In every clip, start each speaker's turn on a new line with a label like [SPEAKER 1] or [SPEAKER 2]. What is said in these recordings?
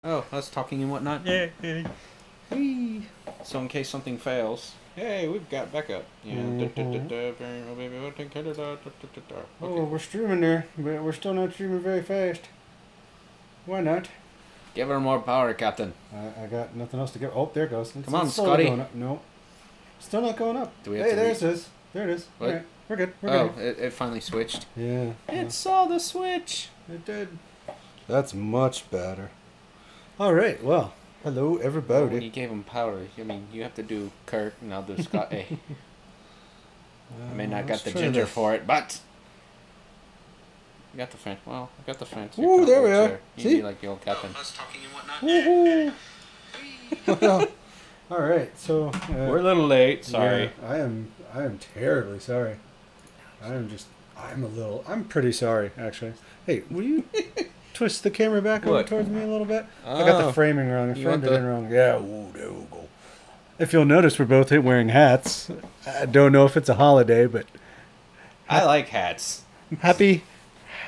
[SPEAKER 1] Oh, us talking and whatnot. Yeah. Whee. So in case something fails, hey, we've got backup. Yeah.
[SPEAKER 2] Oh, we're streaming there, but we're still not streaming very fast. Why not?
[SPEAKER 1] Give her more power, Captain.
[SPEAKER 2] I got nothing else to give. Oh, there it goes.
[SPEAKER 1] Come on, Scotty.
[SPEAKER 2] No, still not going up.
[SPEAKER 1] Do we have
[SPEAKER 2] hey, there it is. There it is.
[SPEAKER 1] What?
[SPEAKER 2] All right, we're good. We're
[SPEAKER 1] Oh,
[SPEAKER 2] good.
[SPEAKER 1] it finally switched.
[SPEAKER 2] Yeah.
[SPEAKER 1] It saw the switch.
[SPEAKER 2] It did. That's much better. All right. Well, hello everybody.
[SPEAKER 1] Well, when you gave him power, I mean, you have to do Kurt, and I'll do Scott. Hey. I may not got the ginger for it, but you got the French. Well, I got the French.
[SPEAKER 2] Ooh, there we are. See,
[SPEAKER 1] like the old Captain. Us talking and whatnot.
[SPEAKER 2] Woohoo! Well, all right. So
[SPEAKER 1] we're a little late. Sorry.
[SPEAKER 2] Yeah, I am terribly sorry. I'm pretty sorry, actually. Hey, will you twist the camera back over towards me a little bit? I got the framing wrong. I framed it in wrong. Yeah, ooh, there we go. If you'll notice, we're both wearing hats. I don't know if it's a holiday, but...
[SPEAKER 1] I like hats.
[SPEAKER 2] Happy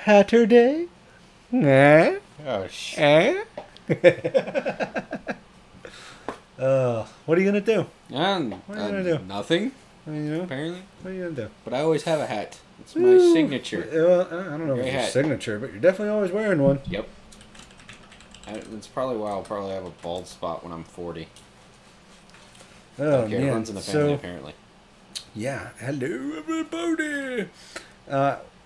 [SPEAKER 2] Hatter Day? Eh?
[SPEAKER 1] Oh, shit.
[SPEAKER 2] What are you going to do?
[SPEAKER 1] What are you
[SPEAKER 2] going to do?
[SPEAKER 1] Nothing.
[SPEAKER 2] I mean, you know,
[SPEAKER 1] apparently.
[SPEAKER 2] What are you going to do?
[SPEAKER 1] But I always have a hat. It's my signature.
[SPEAKER 2] Well, I don't know if it's your signature, but you're definitely always wearing one.
[SPEAKER 1] Yep. It's probably why I'll probably have a bald spot when I'm 40.
[SPEAKER 2] Oh,
[SPEAKER 1] okay,
[SPEAKER 2] man.
[SPEAKER 1] It runs in the family, apparently.
[SPEAKER 2] Yeah. Hello, everybody.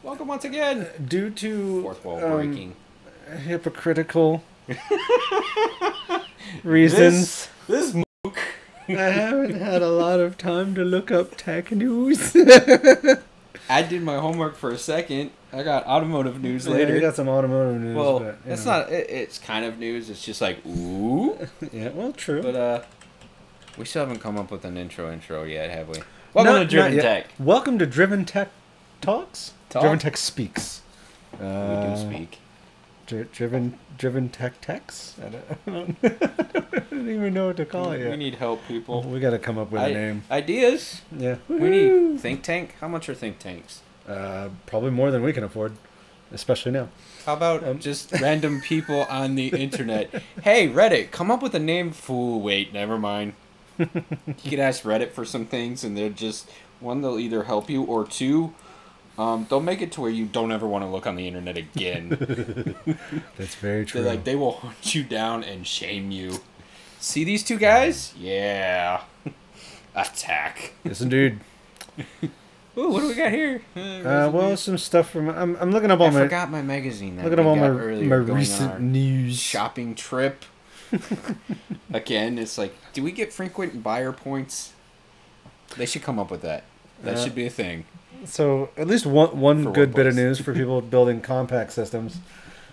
[SPEAKER 1] Welcome once again.
[SPEAKER 2] Due to
[SPEAKER 1] fourth wall breaking,
[SPEAKER 2] hypocritical reasons,
[SPEAKER 1] this mook.
[SPEAKER 2] I haven't had a lot of time to look up tech news.
[SPEAKER 1] I did my homework for a second. I got automotive news later.
[SPEAKER 2] Yeah, you got some automotive news.
[SPEAKER 1] Well,
[SPEAKER 2] but,
[SPEAKER 1] it's not. It's kind of news. It's just like ooh.
[SPEAKER 2] Yeah. Well, true.
[SPEAKER 1] But we still haven't come up with an intro yet, have we? Welcome to Driven Tech.
[SPEAKER 2] Welcome to Driven Tech Talks. Driven Tech Speaks.
[SPEAKER 1] We do speak.
[SPEAKER 2] Driven Tech Techs? I don't even know what to call it yet.
[SPEAKER 1] We need help, people.
[SPEAKER 2] We got to come up with a name.
[SPEAKER 1] Ideas?
[SPEAKER 2] Yeah.
[SPEAKER 1] We need think tank. How much are think tanks?
[SPEAKER 2] Probably more than we can afford, especially now.
[SPEAKER 1] How about just random people on the internet? Hey, Reddit, come up with a name. Fool, wait, never mind. You can ask Reddit for some things, and they're just, one, they'll either help you, or two, they'll make it to where you don't ever want to look on the internet again.
[SPEAKER 2] That's very true.
[SPEAKER 1] They will hunt you down and shame you. See these two guys? Yeah. Attack.
[SPEAKER 2] Yes, indeed.
[SPEAKER 1] Ooh, what do we got here?
[SPEAKER 2] Well, some stuff from... I'm looking up all
[SPEAKER 1] I forgot my magazine.
[SPEAKER 2] Looking up all my recent news.
[SPEAKER 1] Shopping trip. Again, it's like, do we get frequent buyer points? They should come up with that. That should be a thing.
[SPEAKER 2] So, at least one good bit of news for people building compact systems.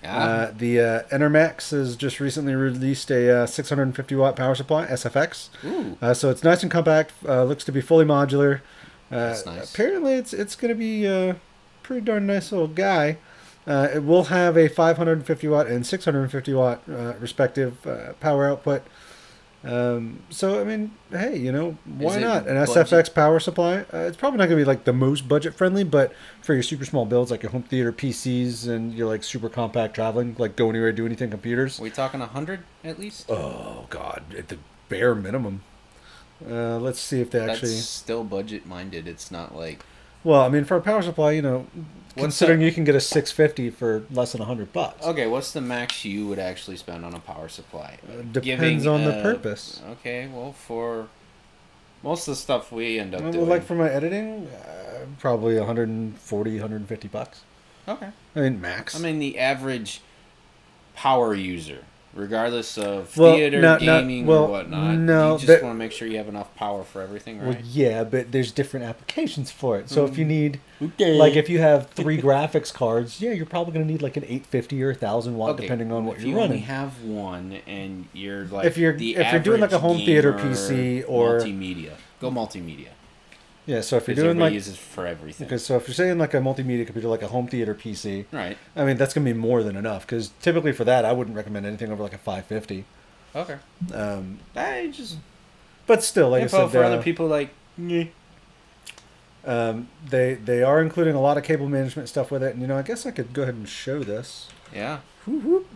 [SPEAKER 1] Yeah.
[SPEAKER 2] The Enermax has just recently released a 650 watt power supply, SFX.
[SPEAKER 1] Ooh.
[SPEAKER 2] So it's nice and compact. Looks to be fully modular.
[SPEAKER 1] That's nice.
[SPEAKER 2] Apparently, it's going to be a pretty darn nice little guy. It will have a 550 watt and 650 watt respective power output. So, I mean, hey, you know, why not? An SFX power supply. It's probably not going to be like the most budget friendly, but for your super small builds, like your home theater PCs and your like super compact traveling, like go anywhere, do anything computers.
[SPEAKER 1] Are we talking 100 at least?
[SPEAKER 2] Oh, God, at the bare minimum. Let's see if they actually...
[SPEAKER 1] That's still budget minded. It's not like...
[SPEAKER 2] Well, I mean, for a power supply, you know, considering you can get a 650 for less than $100.
[SPEAKER 1] Okay, what's the max you would actually spend on a power supply?
[SPEAKER 2] Depends on the purpose.
[SPEAKER 1] Okay, well, for most of the stuff we end up doing...
[SPEAKER 2] Like for my editing, probably 140, 150 bucks.
[SPEAKER 1] Okay.
[SPEAKER 2] I mean, max.
[SPEAKER 1] I mean, the average power user, regardless of theater, gaming, or whatnot.
[SPEAKER 2] No,
[SPEAKER 1] you just want to make sure you have enough power for everything, right?
[SPEAKER 2] Well, yeah, but there's different applications for it. So if you need, like if you have 3 graphics cards, yeah, you're probably going to need like an 850 or 1,000 watt, depending on what you're running.
[SPEAKER 1] If you only have one and you're like
[SPEAKER 2] if you're doing like a home theater PC or
[SPEAKER 1] multimedia, go multimedia.
[SPEAKER 2] Yeah, so if you're doing like
[SPEAKER 1] uses for everything.
[SPEAKER 2] Okay, so if you're saying like a multimedia computer, like a home theater PC,
[SPEAKER 1] right?
[SPEAKER 2] I mean that's gonna be more than enough because typically for that I wouldn't recommend anything over like a 550.
[SPEAKER 1] Okay.
[SPEAKER 2] But still, like I said,
[SPEAKER 1] for other people, like,
[SPEAKER 2] they are including a lot of cable management stuff with it, and you know I guess I could go ahead and show this.
[SPEAKER 1] Yeah.
[SPEAKER 2] Whoop, whoop.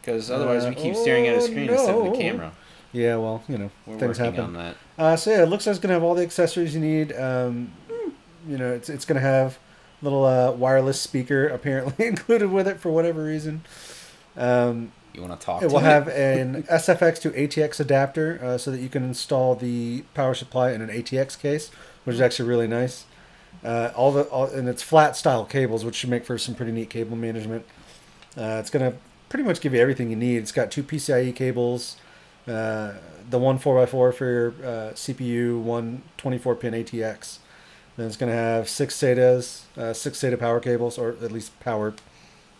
[SPEAKER 1] Because otherwise we keep staring at a screen instead of the camera.
[SPEAKER 2] Yeah, well, you know,
[SPEAKER 1] We're
[SPEAKER 2] things
[SPEAKER 1] working
[SPEAKER 2] happen.
[SPEAKER 1] on that.
[SPEAKER 2] So yeah, it looks like it's gonna have all the accessories you need. You know, it's gonna have a little wireless speaker apparently included with it for whatever reason.
[SPEAKER 1] You want to talk to
[SPEAKER 2] It will have an SFX to ATX adapter so that you can install the power supply in an ATX case, which is actually really nice. And it's flat style cables, which should make for some pretty neat cable management. It's gonna pretty much give you everything you need. It's got 2 PCIe cables, the one 4x4 for your CPU, one 24-pin ATX. Then it's going to have 6 SATAs, 6 SATA power cables, or at least power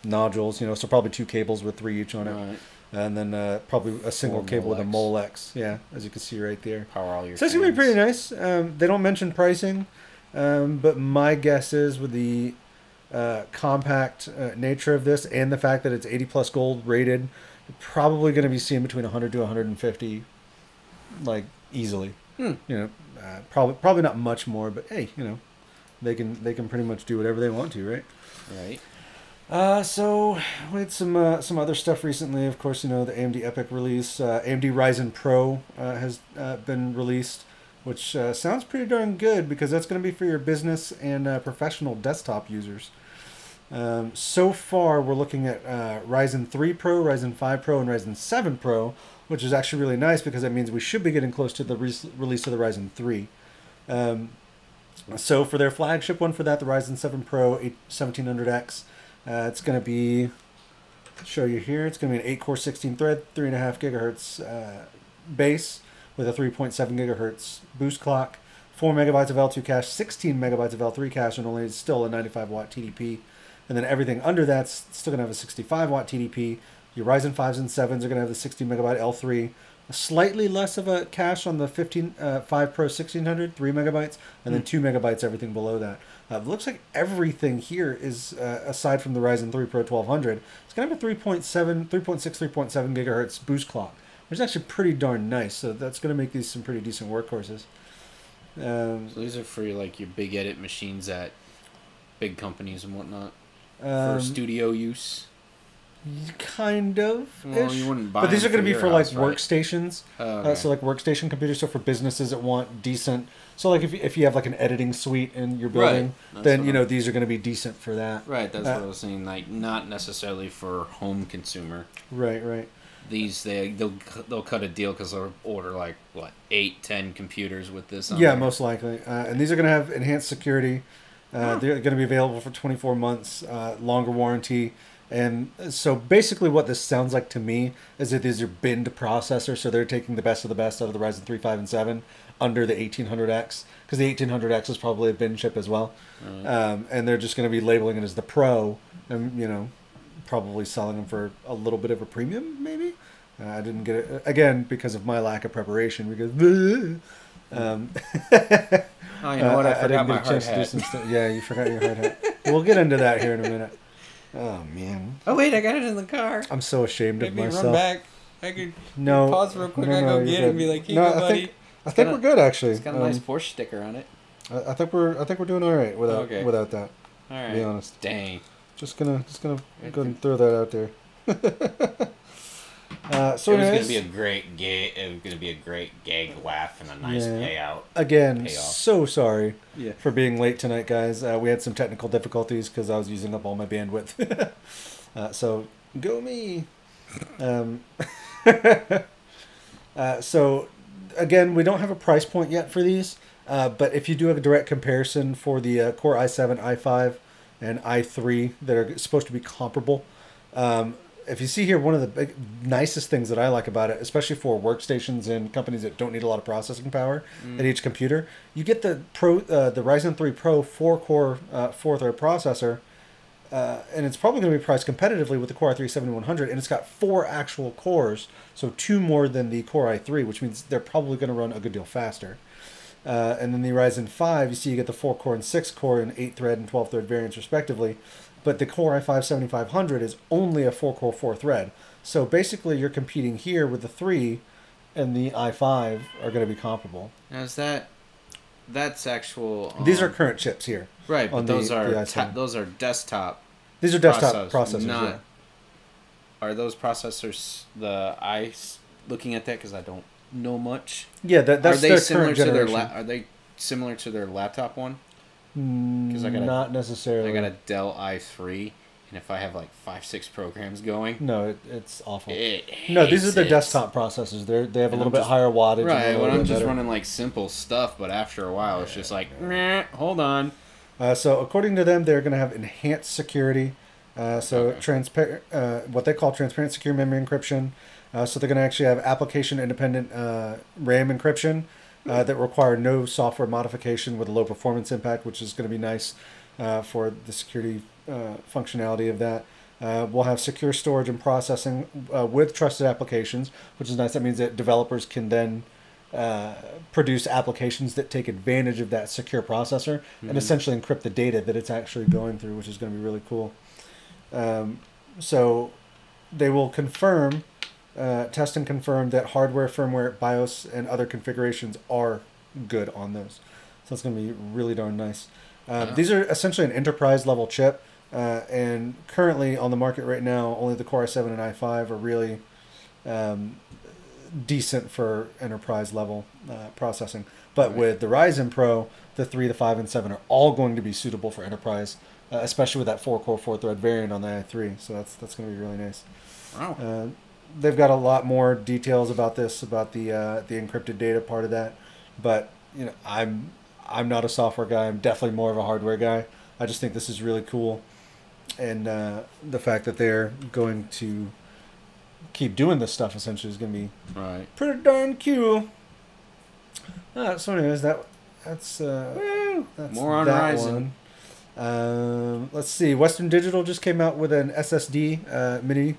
[SPEAKER 2] nodules, you know, so probably 2 cables with 3 each on it. Right. And then probably a single cable with a Molex, yeah, as you can see right there.
[SPEAKER 1] Power all your
[SPEAKER 2] So it's going to be pretty nice. They don't mention pricing, but my guess is with the compact nature of this and the fact that it's 80 plus gold rated, you're probably going to be seeing between 100 to 150, like, easily. You know, probably not much more, but hey, you know, they can pretty much do whatever they want to, right?
[SPEAKER 1] Right.
[SPEAKER 2] So we had some other stuff recently. Of course, you know, the AMD EPYC release, AMD Ryzen Pro has been released, which sounds pretty darn good because that's going to be for your business and professional desktop users. So far, we're looking at Ryzen 3 Pro, Ryzen 5 Pro, and Ryzen 7 Pro, which is actually really nice because that means we should be getting close to the release of the Ryzen 3. So for their flagship one for that, the Ryzen 7 Pro 1700X, it's going to be, show you here, it's going to be an 8-core 16-thread, 3.5 gigahertz base with a 3.7 gigahertz boost clock, 4 megabytes of L2 cache, 16 megabytes of L3 cache, and only still a 95 watt TDP. And then everything under that's still going to have a 65 watt TDP. Your Ryzen 5s and 7s are going to have the 60 megabyte L3. Slightly less of a cache on the 5 Pro 1600, 3 megabytes, and then 2 megabytes everything below that. It looks like everything here is, aside from the Ryzen 3 Pro 1200, it's going to have a 3.6, 3.7 gigahertz boost clock, which is actually pretty darn nice. So that's going to make these some pretty decent workhorses.
[SPEAKER 1] So these are for like your big edit machines at big companies and whatnot for studio use.
[SPEAKER 2] Kind of.
[SPEAKER 1] Well, you wouldn't buy
[SPEAKER 2] but these are going to be for like
[SPEAKER 1] house, right?
[SPEAKER 2] Workstations.
[SPEAKER 1] Okay.
[SPEAKER 2] So like workstation computers. So for businesses that want decent. So like if you have like an editing suite in your building,
[SPEAKER 1] right.
[SPEAKER 2] then you know these are going to be decent for that.
[SPEAKER 1] Right. That's what I was saying. Like not necessarily for home consumer.
[SPEAKER 2] Right. Right.
[SPEAKER 1] These they'll cut a deal because they'll order like what 8-10 computers with this.
[SPEAKER 2] Yeah, there. Most likely. And these are going to have enhanced security. They're going to be available for 24 months, longer warranty. And so basically what this sounds like to me is that these are binned processors, so they're taking the best of the best out of the Ryzen 3, 5, and 7 under the 1800X, because the 1800X is probably a bin chip as well. And they're just going to be labeling it as the Pro, and, you know, probably selling them for a little bit of a premium, maybe? I didn't get it, again, because of my lack of preparation, because...
[SPEAKER 1] Oh, you know what? I forgot my hard hat.
[SPEAKER 2] Yeah, you forgot your hard hat. We'll get into that here in a minute. Oh, man.
[SPEAKER 1] Oh, wait, I got it in the car.
[SPEAKER 2] I'm so ashamed of myself.
[SPEAKER 1] Run back. I could pause real quick. I go get it and be like, here you go, buddy.
[SPEAKER 2] I think we're good, actually.
[SPEAKER 1] It's got a nice Porsche sticker on it.
[SPEAKER 2] I think we're doing all right without that.
[SPEAKER 1] All right.
[SPEAKER 2] To be honest.
[SPEAKER 1] Dang.
[SPEAKER 2] Just gonna go and throw that out there. So
[SPEAKER 1] it was gonna be a great gag. It was gonna be a great gag laugh and a nice payout.
[SPEAKER 2] Again, so sorry for being late tonight, guys. We had some technical difficulties because I was using up all my bandwidth. So go me. So again, we don't have a price point yet for these, but if you do have a direct comparison for the Core i7, i5, and i3 that are supposed to be comparable. If you see here, one of the nicest things that I like about it, especially for workstations and companies that don't need a lot of processing power at each computer, you get the Ryzen 3 Pro 4-core 4-thread processor, and it's probably going to be priced competitively with the Core i3-7100, and it's got 4 actual cores, so 2 more than the Core i3, which means they're probably going to run a good deal faster. And then the Ryzen 5, you see you get the 4-core and 6-core and 8-thread and 12-thread variants respectively. But the Core i5-7500 is only a 4-core 4-thread. So basically you're competing here with the 3 and the i5 are going to be comparable.
[SPEAKER 1] Now is that's actual...
[SPEAKER 2] These are current chips here.
[SPEAKER 1] Right, but those are desktop.
[SPEAKER 2] These are desktop processors,
[SPEAKER 1] not,
[SPEAKER 2] yeah.
[SPEAKER 1] are those processors looking at that because I don't know much?
[SPEAKER 2] Yeah, that's
[SPEAKER 1] Are they
[SPEAKER 2] their
[SPEAKER 1] similar
[SPEAKER 2] current
[SPEAKER 1] to their
[SPEAKER 2] generation.
[SPEAKER 1] Are they similar to their laptop one? Because
[SPEAKER 2] Not necessarily.
[SPEAKER 1] I got a Dell i3, and if I have like 5-6 programs going,
[SPEAKER 2] No, it's awful.
[SPEAKER 1] it
[SPEAKER 2] No, these are
[SPEAKER 1] hates
[SPEAKER 2] their
[SPEAKER 1] it.
[SPEAKER 2] desktop processors. They have a
[SPEAKER 1] And
[SPEAKER 2] little
[SPEAKER 1] I'm
[SPEAKER 2] bit
[SPEAKER 1] just-
[SPEAKER 2] higher wattage.
[SPEAKER 1] Right,
[SPEAKER 2] and a
[SPEAKER 1] when
[SPEAKER 2] little
[SPEAKER 1] I'm
[SPEAKER 2] bit
[SPEAKER 1] just
[SPEAKER 2] better.
[SPEAKER 1] running like simple stuff, but after a while, it's just like, meh, hold on.
[SPEAKER 2] So according to them, they're going to have enhanced security.
[SPEAKER 1] Okay.
[SPEAKER 2] What they call transparent secure memory encryption. So they're going to actually have application independent RAM encryption that require no software modification with a low performance impact, which is going to be nice for the security functionality of that. We'll have secure storage and processing with trusted applications, which is nice. That means that developers can then produce applications that take advantage of that secure processor and essentially encrypt the data that it's actually going through, which is going to be really cool. So they will test and confirm that hardware, firmware, BIOS, and other configurations are good on those. So it's going to be really darn nice. These are essentially an enterprise level chip, and currently on the market right now, only the Core i7 and i5 are really decent for enterprise level processing. But with the Ryzen Pro, the 3, the 5, and 7 are all going to be suitable for enterprise, especially with that 4-core, 4-thread variant on the i3. So that's going to be really nice.
[SPEAKER 1] Wow.
[SPEAKER 2] They've got a lot more details about this, about the encrypted data part of that. But I'm not a software guy. I'm definitely more of a hardware guy. I just think this is really cool, and the fact that they're going to keep doing this stuff essentially is going to be pretty darn cool. So anyways, that's
[SPEAKER 1] More on
[SPEAKER 2] that
[SPEAKER 1] Ryzen.
[SPEAKER 2] one. Let's see. Western Digital just came out with an SSD mini,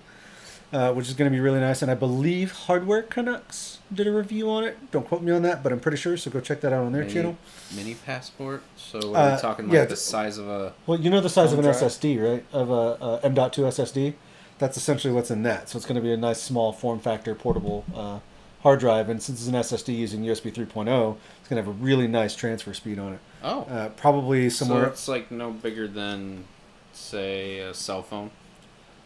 [SPEAKER 2] which is going to be really nice. And I believe Hardware Canucks did a review on it. Don't quote me on that, but I'm pretty sure. So go check that out on their channel.
[SPEAKER 1] Mini passport. So what are we talking like the size of a?
[SPEAKER 2] Well, you know the size of an
[SPEAKER 1] drive?
[SPEAKER 2] SSD, right? Of a M.2 SSD. That's essentially what's in that. So it's going to be a nice small form factor portable hard drive. And since it's an SSD using USB 3.0, it's going to have a really nice transfer speed on it.
[SPEAKER 1] Oh.
[SPEAKER 2] Probably somewhere.
[SPEAKER 1] So it's like no bigger than, say, a cell phone.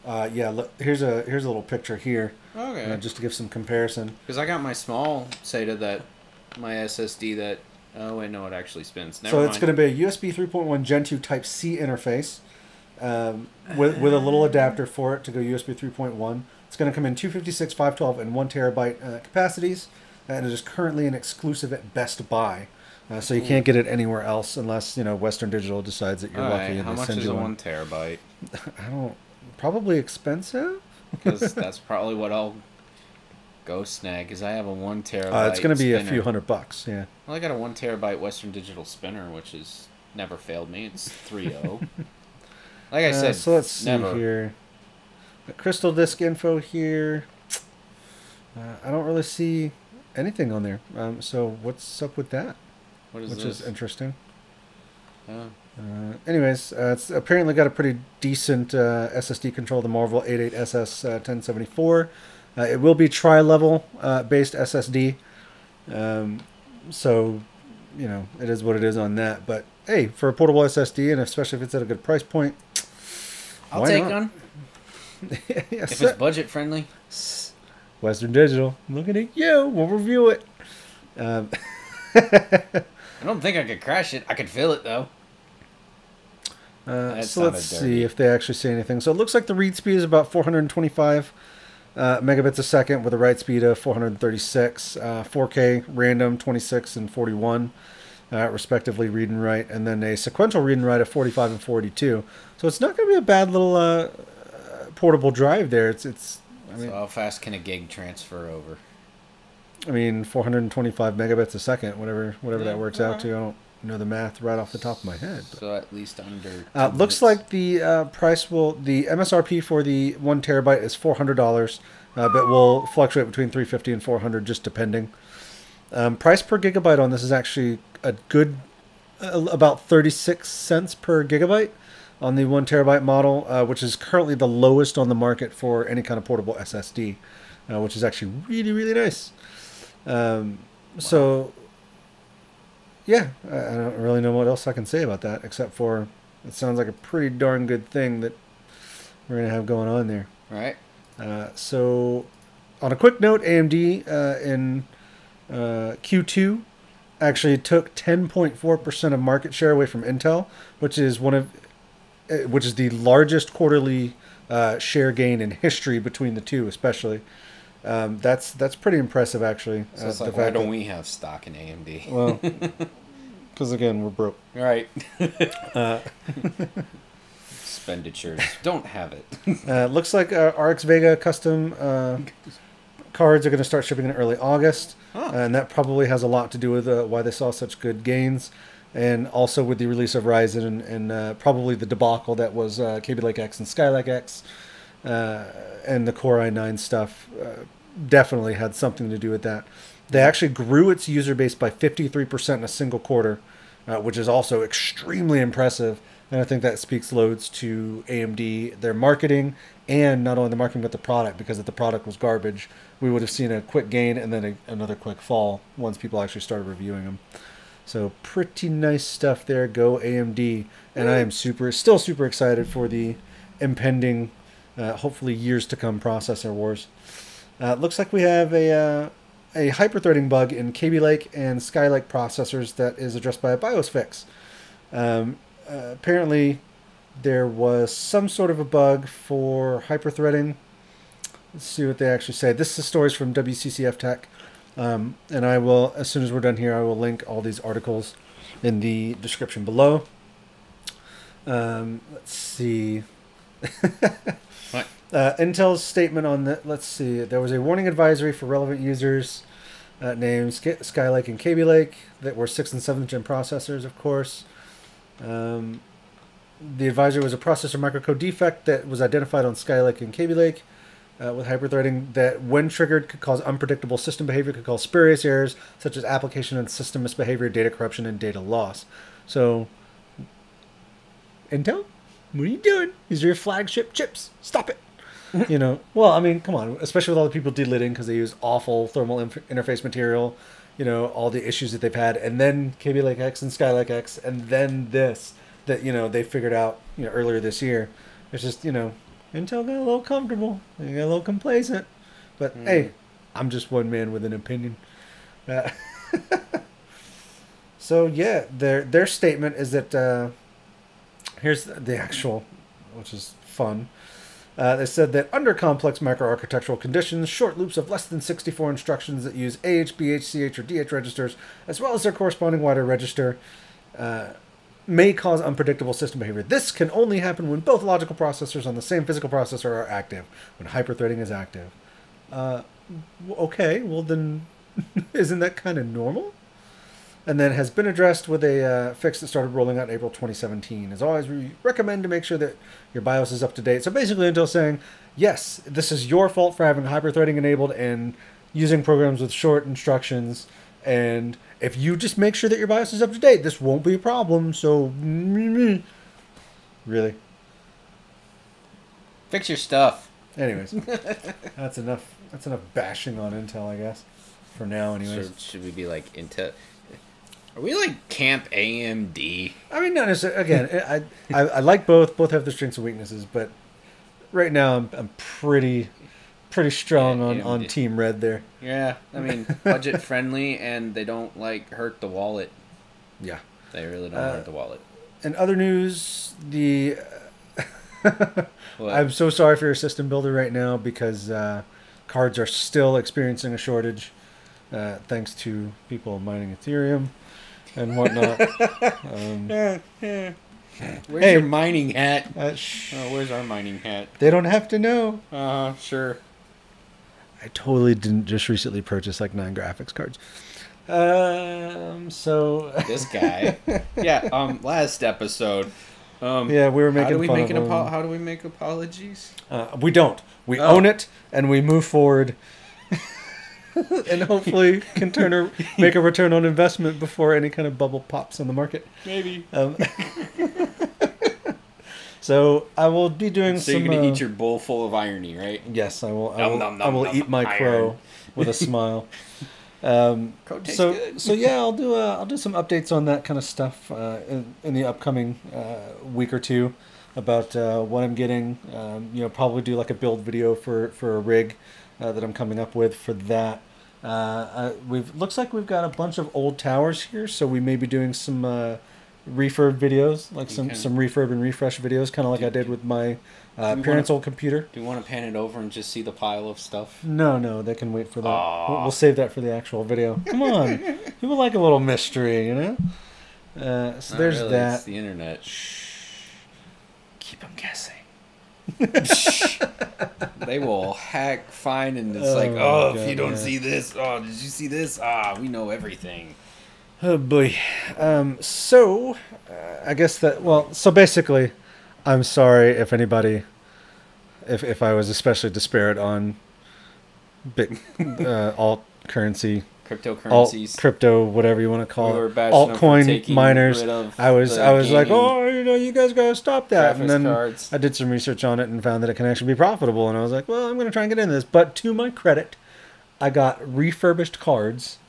[SPEAKER 2] Look, here's a little picture here.
[SPEAKER 1] Okay.
[SPEAKER 2] Just to give some comparison.
[SPEAKER 1] Because I got my small SATA my SSD that. Oh wait, no, it actually spins. Never
[SPEAKER 2] So
[SPEAKER 1] mind.
[SPEAKER 2] it's going to be a USB 3.1 Gen 2 Type C interface with a little adapter for it to go USB 3.1. It's going to come in 256, 512, and 1 terabyte capacities, and it is currently an exclusive at Best Buy. So you can't get it anywhere else unless Western Digital decides that you're lucky and
[SPEAKER 1] how
[SPEAKER 2] they
[SPEAKER 1] much
[SPEAKER 2] send
[SPEAKER 1] is
[SPEAKER 2] you
[SPEAKER 1] a
[SPEAKER 2] one.
[SPEAKER 1] 1 terabyte?
[SPEAKER 2] I don't. Probably expensive.
[SPEAKER 1] Because that's probably what I'll go snag. Because I have a 1 terabyte.
[SPEAKER 2] It's going to be
[SPEAKER 1] spinner.
[SPEAKER 2] a few $100. Yeah.
[SPEAKER 1] Well, I got a 1 terabyte Western Digital spinner, which has never failed me. It's 3.0. Like I said,
[SPEAKER 2] so let's see
[SPEAKER 1] never.
[SPEAKER 2] here. The Crystal Disk info here. I don't really see anything on there. So what's up with that?
[SPEAKER 1] What is
[SPEAKER 2] Which
[SPEAKER 1] this?
[SPEAKER 2] is interesting.
[SPEAKER 1] Oh.
[SPEAKER 2] Anyways, it's apparently got a pretty decent SSD control, the Marvel 88SS 1074. It will be tri-level based SSD. So, it is what it is on that. But, hey, for a portable SSD, and especially if it's at a good price point,
[SPEAKER 1] I'll
[SPEAKER 2] why
[SPEAKER 1] take
[SPEAKER 2] not?
[SPEAKER 1] one.
[SPEAKER 2] Yes,
[SPEAKER 1] If it's budget friendly.
[SPEAKER 2] Western Digital, looking at you. We'll review it.
[SPEAKER 1] I don't think I could crash it. I could feel it, though. That
[SPEAKER 2] So let's
[SPEAKER 1] sounded
[SPEAKER 2] see
[SPEAKER 1] dirty.
[SPEAKER 2] if they actually say anything. So it looks like the read speed is about 425 megabits a second with a write speed of 436. 4K random 26 and 41, respectively, read and write, and then a sequential read and write of 45 and 42. So it's not going to be a bad little portable drive there.
[SPEAKER 1] So how fast can a gig transfer over?
[SPEAKER 2] 425 megabits a second, whatever
[SPEAKER 1] Yeah,
[SPEAKER 2] that works out to. I don't know the math right off the top of my head. But.
[SPEAKER 1] So at least under.
[SPEAKER 2] Looks like the the MSRP for the 1 terabyte is $400, but will fluctuate between $350 and $400 just depending. Price per gigabyte on this is actually a good, about 36 cents per gigabyte on the 1 terabyte model, which is currently the lowest on the market for any kind of portable SSD, which is actually really, really nice. So, yeah, I don't really know what else I can say about that, except for it sounds like a pretty darn good thing that we're going to have going on there.
[SPEAKER 1] Right.
[SPEAKER 2] So, on a quick note, AMD in Q2 actually took 10.4% of market share away from Intel, which is the largest quarterly share gain in history between the two, especially. That's pretty impressive, actually.
[SPEAKER 1] So it's like, why don't we have stock in AMD?
[SPEAKER 2] Well, because again, we're broke.
[SPEAKER 1] Right. Expenditures. Don't have it.
[SPEAKER 2] Looks like RX Vega custom cards are going to start shipping in early August. And that probably has a lot to do with why they saw such good gains. And also with the release of Ryzen and probably the debacle that was Kaby Lake X and Skylake X. And the Core i9 stuff definitely had something to do with that. They actually grew its user base by 53% in a single quarter, which is also extremely impressive. And I think that speaks loads to AMD, their marketing, and not only the marketing but the product, because if the product was garbage, we would have seen a quick gain and then another quick fall once people actually started reviewing them. So pretty nice stuff there. Go AMD. And I am still super excited for the impending, hopefully years to come processor wars. Looks like we have a hyperthreading bug in Kaby Lake and Skylake processors that is addressed by a BIOS fix. Apparently, there was some sort of a bug for hyperthreading. Let's see what they actually say. This is stories from WCCF Tech. And I will, as soon as we're done here, I will link all these articles in the description below. Let's see.
[SPEAKER 1] What?
[SPEAKER 2] Intel's statement on that. Let's see. There was a warning advisory for relevant users named Skylake and Kaby Lake that were 6th and 7th gen processors, of course. The advisory was a processor microcode defect that was identified on Skylake and Kaby Lake with hyperthreading that, when triggered, could cause unpredictable system behavior, could cause spurious errors such as application and system misbehavior, data corruption, and data loss. So, Intel, what are you doing? These are your flagship chips. Stop it. Well, I mean, come on, especially with all the people delitting because they use awful thermal interface material, all the issues that they've had, and then Kaby Lake X and Skylake X, and then this that, they figured out, earlier this year. It's just, Intel got a little comfortable, they got a little complacent, but hey, I'm just one man with an opinion. So yeah, their statement is that, here's the actual, which is fun. They said that under complex microarchitectural conditions, short loops of less than 64 instructions that use AH, BH, CH, or DH registers, as well as their corresponding wider register, may cause unpredictable system behavior. This can only happen when both logical processors on the same physical processor are active, when hyperthreading is active. Okay, well then, isn't that kind of normal? And then has been addressed with a fix that started rolling out in April 2017. As always, we recommend to make sure that your BIOS is up to date. So basically, Intel's saying, yes, this is your fault for having hyperthreading enabled and using programs with short instructions. And if you just make sure that your BIOS is up to date, this won't be a problem. So, really?
[SPEAKER 1] Fix your stuff.
[SPEAKER 2] Anyways, that's enough. That's enough bashing on Intel, I guess, for now. Anyways,
[SPEAKER 1] So should we be like Intel? Are we like Camp AMD?
[SPEAKER 2] I mean, not necessarily. Again, I like both. Both have their strengths and weaknesses, but right now I'm pretty strong on Team Red there.
[SPEAKER 1] Yeah, I mean, budget friendly, and they don't hurt the wallet.
[SPEAKER 2] Yeah,
[SPEAKER 1] they really don't hurt the wallet.
[SPEAKER 2] In other news, I'm so sorry for your system builder right now because cards are still experiencing a shortage thanks to people mining Ethereum and whatnot.
[SPEAKER 1] Where's your mining hat? Where's our mining hat?
[SPEAKER 2] They don't have to know.
[SPEAKER 1] Sure.
[SPEAKER 2] I totally didn't just recently purchase 9 graphics cards. So
[SPEAKER 1] this guy. Yeah. Last episode.
[SPEAKER 2] Yeah, we were making fun of him.
[SPEAKER 1] How do we make apologies?
[SPEAKER 2] We don't. We own it and we move forward. And hopefully can make a return on investment before any kind of bubble pops on the market.
[SPEAKER 1] Maybe.
[SPEAKER 2] So I will be doing
[SPEAKER 1] so you're going to eat your bowl full of irony, right?
[SPEAKER 2] Yes, I will. I will eat my crow with a smile.
[SPEAKER 1] Crow tastes good.
[SPEAKER 2] So yeah, I'll do some updates on that kind of stuff in the upcoming week or two. about what I'm getting. Probably do like a build video for a rig that I'm coming up with for that. Looks like we've got a bunch of old towers here, so we may be doing some refurb videos, like some refurb and refresh videos, kind of like I did with my parents' old computer.
[SPEAKER 1] Do you want to pan it over and just see the pile of stuff?
[SPEAKER 2] No, they can wait for that. We'll save that for the actual video. Come on, people like a little mystery, you know. So there's
[SPEAKER 1] really,
[SPEAKER 2] that.
[SPEAKER 1] It's the internet.
[SPEAKER 2] Shh. Keep them guessing.
[SPEAKER 1] They will hack, find, and it's if you don't see this, did you see this? We know everything.
[SPEAKER 2] Oh boy. I guess so basically, I'm sorry if anybody, if I was especially disparate on alt currency,
[SPEAKER 1] cryptocurrencies,
[SPEAKER 2] crypto, whatever you want to call it,
[SPEAKER 1] altcoin
[SPEAKER 2] miners. I was like, you guys gotta stop that. And then
[SPEAKER 1] cards.
[SPEAKER 2] I did some research on it and found that it can actually be profitable. And I was like, well, I'm gonna try and get into this. But to my credit, I got refurbished cards.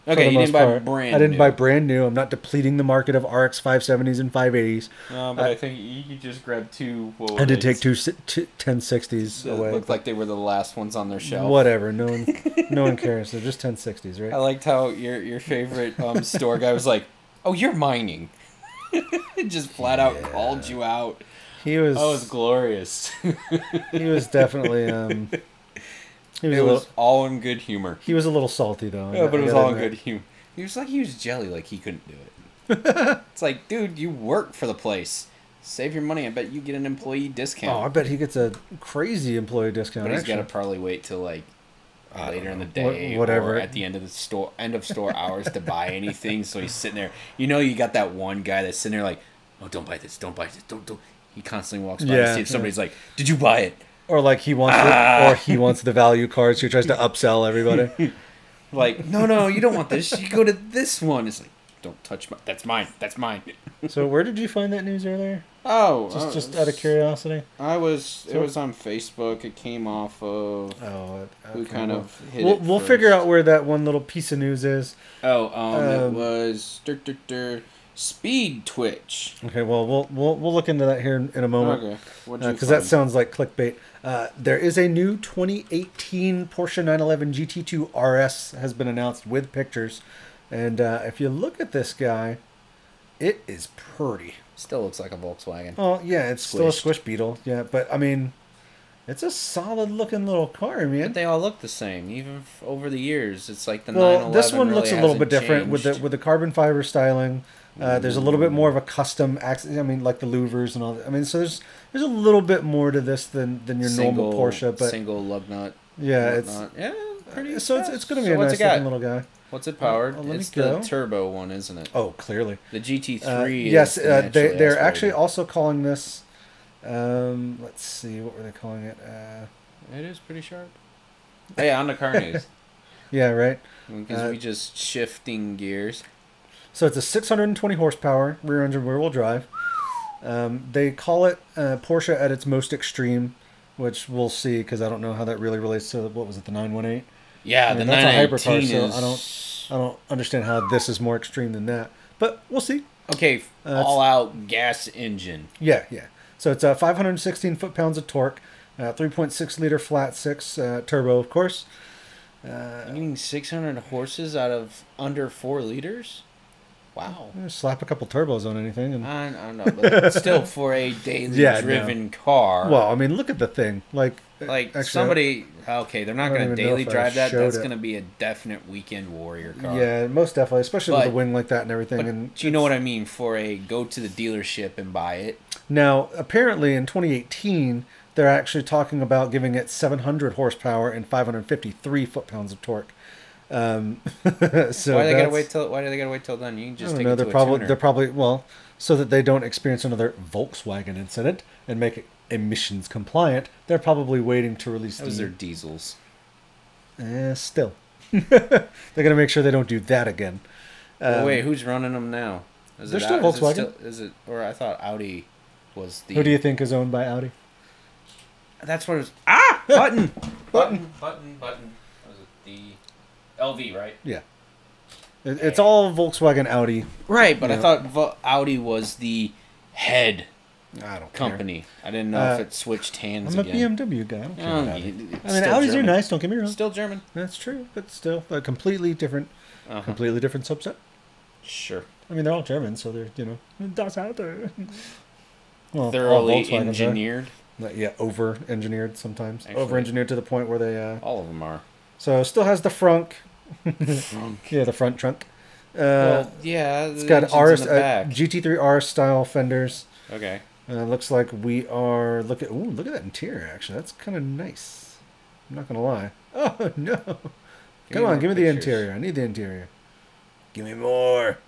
[SPEAKER 1] Okay, you didn't buy brand new.
[SPEAKER 2] I didn't buy brand new. I'm not depleting the market of RX 570s and 580s.
[SPEAKER 1] No, but I think you just grabbed two.
[SPEAKER 2] I did take two 1060s away.
[SPEAKER 1] Looked like they were the last ones on their shelf.
[SPEAKER 2] Whatever. No one cares. They're just 1060s, right?
[SPEAKER 1] I liked how your favorite store guy was like, "Oh, you're mining." Just flat out called you out.
[SPEAKER 2] He was.
[SPEAKER 1] Oh, it was glorious.
[SPEAKER 2] He was definitely.
[SPEAKER 1] It was all in good humor.
[SPEAKER 2] He was a little salty, though.
[SPEAKER 1] Yeah, but it was all in good humor. He was like he was jelly, like he couldn't do it. It's like, dude, you work for the place. Save your money. I bet you get an employee discount.
[SPEAKER 2] Oh, I bet he gets a crazy employee discount.
[SPEAKER 1] But he's got to probably wait till later in the day,
[SPEAKER 2] whatever,
[SPEAKER 1] or at the end of store hours to buy anything. So he's sitting there. You got that one guy that's sitting there like, oh, don't buy this, don't. He constantly walks by to see if somebody's like, did you buy it?
[SPEAKER 2] Or like he wants the value cards. So he tries to upsell everybody.
[SPEAKER 1] Like, no, you don't want this. You go to this one. It's like, don't touch my. That's mine.
[SPEAKER 2] So where did you find that news earlier?
[SPEAKER 1] Oh,
[SPEAKER 2] just out of curiosity.
[SPEAKER 1] It was on Facebook. It came off of.
[SPEAKER 2] Oh, okay.
[SPEAKER 1] Who kind of hit it?
[SPEAKER 2] We'll figure out where that one little piece of news is.
[SPEAKER 1] Oh, it was Speed Twitch.
[SPEAKER 2] Okay, well we'll look into that here in a moment.
[SPEAKER 1] Okay,
[SPEAKER 2] because that sounds like clickbait. There is a new 2018 Porsche 911 GT2 RS has been announced with pictures, and if you look at this guy, it is pretty.
[SPEAKER 1] Still looks like a Volkswagen.
[SPEAKER 2] Oh yeah, it's still a squish beetle. Yeah, but I mean, it's a solid looking little car, man.
[SPEAKER 1] But they all look the same, even over the years. It's like the 911.
[SPEAKER 2] This one looks a little bit different
[SPEAKER 1] changed.
[SPEAKER 2] with the carbon fiber styling. There's a little bit more of a custom accent. I mean, like the louvers and all that. I mean, so there's a little bit more to this than your normal Porsche. But
[SPEAKER 1] single lug nut.
[SPEAKER 2] Yeah,
[SPEAKER 1] pretty.
[SPEAKER 2] So it's going to be a nice looking little guy.
[SPEAKER 1] What's it powered? It's the turbo one, isn't it?
[SPEAKER 2] Oh, clearly.
[SPEAKER 1] The GT3.
[SPEAKER 2] Yes, they're actually also calling this. Let's see, what were they calling it?
[SPEAKER 1] It is pretty sharp. Hey, on the car news.
[SPEAKER 2] Yeah, right.
[SPEAKER 1] Because we just shifting gears.
[SPEAKER 2] So it's a 620 horsepower rear engine rear wheel drive. They call it Porsche at its most extreme, which we'll see because I don't know how that really relates to what was it, the 918.
[SPEAKER 1] Yeah, the 918
[SPEAKER 2] is. So I don't understand how this is more extreme than that, but we'll see.
[SPEAKER 1] Okay, all out gas engine.
[SPEAKER 2] Yeah. So it's 516 foot-pounds of torque, 3.6 liter flat six turbo, of course.
[SPEAKER 1] You're getting 600 horses out of under 4 liters. Wow.
[SPEAKER 2] Slap a couple turbos on anything. And...
[SPEAKER 1] I don't know, but still for a daily driven car.
[SPEAKER 2] Well, I mean, look at the thing. Like
[SPEAKER 1] actually, somebody, they're not going to daily drive that. That's going to be a definite weekend warrior car.
[SPEAKER 2] Yeah, most definitely, especially with the wing like that and everything.
[SPEAKER 1] But you know what I mean, for a go to the dealership and buy it.
[SPEAKER 2] Now, apparently in 2018, they're actually talking about giving it 700 horsepower and 553 foot-pounds of torque. So
[SPEAKER 1] why do they gotta wait till then? You can just take it to a tuner.
[SPEAKER 2] They're probably so that they don't experience another Volkswagen incident and make it emissions compliant. They're probably waiting to release
[SPEAKER 1] those are diesels.
[SPEAKER 2] Still, they're gonna make sure they don't do that again.
[SPEAKER 1] Wait, who's running them now?
[SPEAKER 2] They're still Volkswagen.
[SPEAKER 1] Is it? Or I thought Audi was the.
[SPEAKER 2] Who do you think is owned by Audi?
[SPEAKER 1] That's what it was. Button. Was it the LV, right?
[SPEAKER 2] Yeah. It's all Volkswagen Audi.
[SPEAKER 1] Right, but I thought Audi was the head
[SPEAKER 2] I don't
[SPEAKER 1] company. I didn't know if it switched hands again.
[SPEAKER 2] I'm a BMW guy. I don't care
[SPEAKER 1] Oh,
[SPEAKER 2] about it. I
[SPEAKER 1] it's
[SPEAKER 2] mean,
[SPEAKER 1] still
[SPEAKER 2] Audis are
[SPEAKER 1] German.
[SPEAKER 2] nice. Don't get me wrong.
[SPEAKER 1] Still German.
[SPEAKER 2] That's true, but still a completely different subset.
[SPEAKER 1] Sure.
[SPEAKER 2] I mean, they're all German, so they're Das Auto. Well, all
[SPEAKER 1] Thoroughly
[SPEAKER 2] Volkswagens are.
[SPEAKER 1] engineered.
[SPEAKER 2] Yeah, over-engineered sometimes.
[SPEAKER 1] Actually,
[SPEAKER 2] Over-engineered to the point where they...
[SPEAKER 1] all of them are.
[SPEAKER 2] So still has the frunk.
[SPEAKER 1] Frunk.
[SPEAKER 2] Yeah, the front trunk.
[SPEAKER 1] Well, yeah.
[SPEAKER 2] It's got RS,
[SPEAKER 1] in the back.
[SPEAKER 2] GT3 RS style fenders.
[SPEAKER 1] Okay.
[SPEAKER 2] Looks like we are... Look at that interior, actually. That's kind of nice. I'm not going to lie. Oh, no. Come on, give me the interior. I need the interior. Give me more.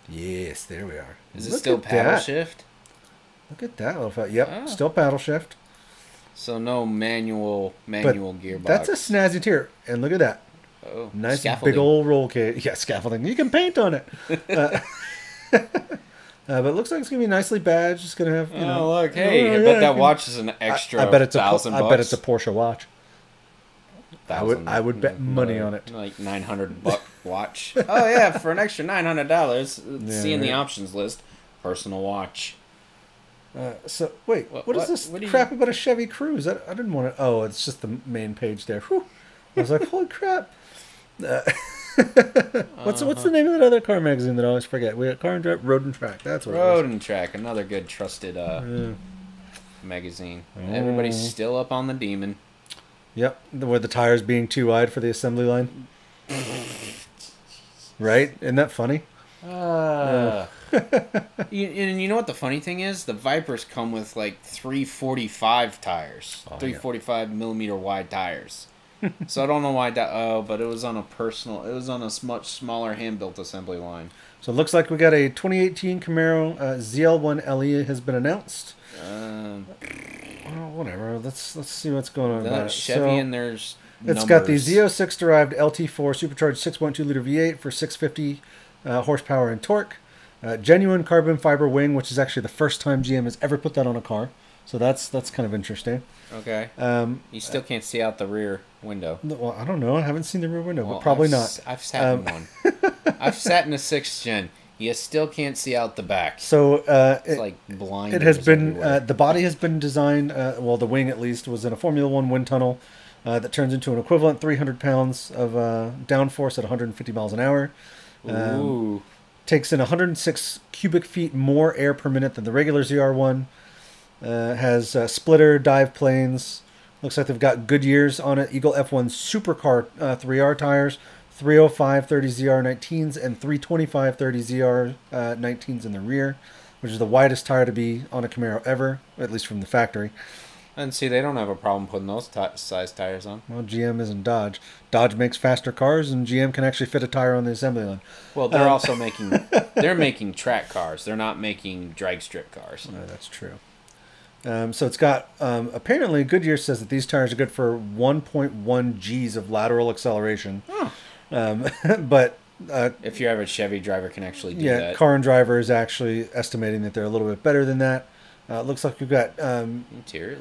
[SPEAKER 2] Yes, there we are.
[SPEAKER 1] Is it still paddle shift?
[SPEAKER 2] Look at that little fat. Yep,
[SPEAKER 1] Oh.
[SPEAKER 2] still paddle shift.
[SPEAKER 1] So no manual gearbox.
[SPEAKER 2] That's a snazzy interior. And look at that.
[SPEAKER 1] Oh,
[SPEAKER 2] Nice
[SPEAKER 1] scaffolding.
[SPEAKER 2] big old roll cage. Yeah, scaffolding. You can paint on it. But it looks like it's gonna be nicely badged. It's gonna have
[SPEAKER 1] look, hey, I bet that watch is an extra.
[SPEAKER 2] I bet it's
[SPEAKER 1] $1,000.
[SPEAKER 2] I bet it's a Porsche watch.
[SPEAKER 1] $1,000.
[SPEAKER 2] I would bet money on it.
[SPEAKER 1] Like $900 watch. Oh yeah, for an extra $900. See in the options list, personal watch.
[SPEAKER 2] So wait, what is this
[SPEAKER 1] what
[SPEAKER 2] crap about a Chevy Cruze? I didn't want to. Oh, it's just the main page there. Whew. I was like, holy crap. What's the name of that other car magazine that I always forget? We got Car and Drive, Road and Track. That's what
[SPEAKER 1] Road
[SPEAKER 2] it was.
[SPEAKER 1] and Track, another good trusted magazine. Everybody's still up on the Demon.
[SPEAKER 2] Yep, where the tires being too wide for the assembly line. Right? Isn't that funny?
[SPEAKER 1] And you know what the funny thing is? The Vipers come with like 345 tires, 345 millimeter wide tires. So I don't know why that. Oh, but it was on a much smaller hand-built assembly line.
[SPEAKER 2] So it looks like we got a 2018 Camaro ZL1 LE has been announced. Well, whatever. Let's see what's going on about it.
[SPEAKER 1] Chevy and there's
[SPEAKER 2] it's got the Z06 derived LT4 supercharged 6.2 liter V8 for 650 horsepower and torque. Genuine carbon fiber wing, which is actually the first time GM has ever put that on a car. So that's kind of interesting.
[SPEAKER 1] Okay. You still can't see out the rear window.
[SPEAKER 2] Well, I don't know. I haven't seen the rear window, but probably not.
[SPEAKER 1] I've sat in one. I've sat in a 6th gen. You still can't see out the back.
[SPEAKER 2] So
[SPEAKER 1] it's like blind.
[SPEAKER 2] It has been the body has been designed. Well, the wing at least was in a Formula One wind tunnel that turns into an equivalent 300 pounds of downforce at 150 miles an hour.
[SPEAKER 1] Ooh.
[SPEAKER 2] Takes in 106 cubic feet more air per minute than the regular ZR1. Has splitter dive planes. Looks like they've got Goodyear's on it. Eagle F1 Supercar 3R tires. 305/30 ZR19s and 325/30 ZR19s in the rear, which is the widest tire to be on a Camaro ever, at least from the factory.
[SPEAKER 1] And see, they don't have a problem putting those size tires on.
[SPEAKER 2] Well, GM isn't Dodge. Dodge makes faster cars, and GM can actually fit a tire on the assembly line.
[SPEAKER 1] Well, they're also making track cars. They're not making drag strip cars.
[SPEAKER 2] That's true. So it's got, apparently Goodyear says that these tires are good for 1.1 Gs of lateral acceleration.
[SPEAKER 1] Huh.
[SPEAKER 2] But
[SPEAKER 1] if your average Chevy driver can actually do that.
[SPEAKER 2] Yeah, Car and Driver is actually estimating that they're a little bit better than that. Looks like we've got
[SPEAKER 1] interior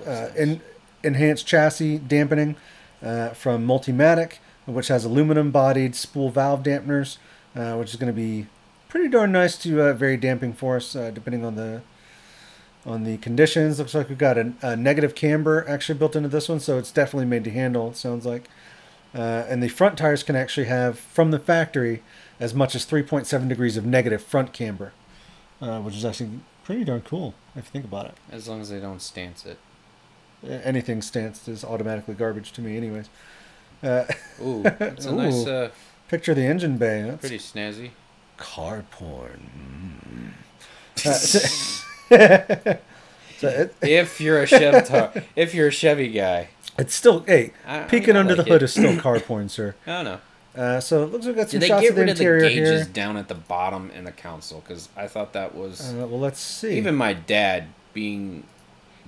[SPEAKER 2] enhanced chassis dampening from Multimatic, which has aluminum-bodied spool valve dampeners, which is going to be pretty darn nice to vary damping for us, depending on the conditions. Looks like we've got a negative camber actually built into this one, so it's definitely made to handle, it sounds like. And the front tires can actually have, from the factory, as much as 3.7 degrees of negative front camber, which is actually pretty darn cool, if you think about it.
[SPEAKER 1] As long as they don't stance it.
[SPEAKER 2] Anything stanced is automatically garbage to me anyways.
[SPEAKER 1] Ooh, it's a nice...
[SPEAKER 2] picture of the engine bay. That's
[SPEAKER 1] pretty snazzy.
[SPEAKER 2] Car porn.
[SPEAKER 1] If you're a Chevy guy,
[SPEAKER 2] it's still peeking under the hood is still car porn, sir.
[SPEAKER 1] I don't know.
[SPEAKER 2] So it looks like we got some
[SPEAKER 1] Did
[SPEAKER 2] shots
[SPEAKER 1] they
[SPEAKER 2] of
[SPEAKER 1] get
[SPEAKER 2] the
[SPEAKER 1] rid of the
[SPEAKER 2] interior
[SPEAKER 1] gauges
[SPEAKER 2] here.
[SPEAKER 1] down at the bottom in the console? Because I thought that was.
[SPEAKER 2] Well, let's see.
[SPEAKER 1] Even my dad being.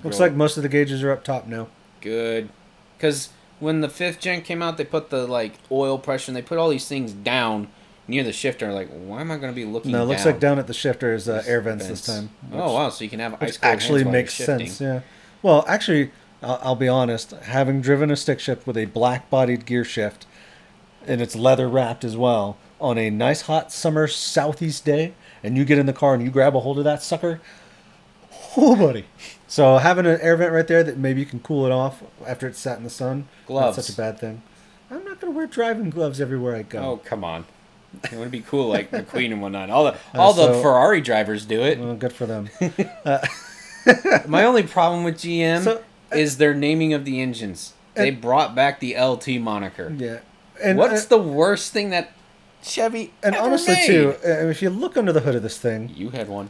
[SPEAKER 2] Looks like most of the gauges are up top now.
[SPEAKER 1] Good, because when the 5th gen came out, they put the oil pressure and they put all these things down near the shifter. Like, why am I going to be looking?
[SPEAKER 2] No, it looks like down at the shifter is air vents this time.
[SPEAKER 1] Oh wow! So you can have ice cold
[SPEAKER 2] actually
[SPEAKER 1] hands
[SPEAKER 2] makes
[SPEAKER 1] while you're
[SPEAKER 2] sense. Yeah. Well, actually, I'll be honest. Having driven a stick shift with a black-bodied gear shift, and it's leather wrapped as well, on a nice hot summer southeast day, and you get in the car and you grab a hold of that sucker. Oh, buddy. So having an air vent right there that maybe you can cool it off after it's sat in the sun.
[SPEAKER 1] Gloves.
[SPEAKER 2] Not such a bad thing. I'm not going to wear driving gloves everywhere I go.
[SPEAKER 1] Oh, come on. It would be cool like McQueen and whatnot. All the Ferrari drivers do it.
[SPEAKER 2] Well, good for them.
[SPEAKER 1] My only problem with GM is their naming of the engines. They brought back the LT moniker.
[SPEAKER 2] Yeah.
[SPEAKER 1] And what's the worst thing that Chevy
[SPEAKER 2] and
[SPEAKER 1] ever
[SPEAKER 2] honestly,
[SPEAKER 1] made?
[SPEAKER 2] too, if you look under the hood of this thing...
[SPEAKER 1] You had one.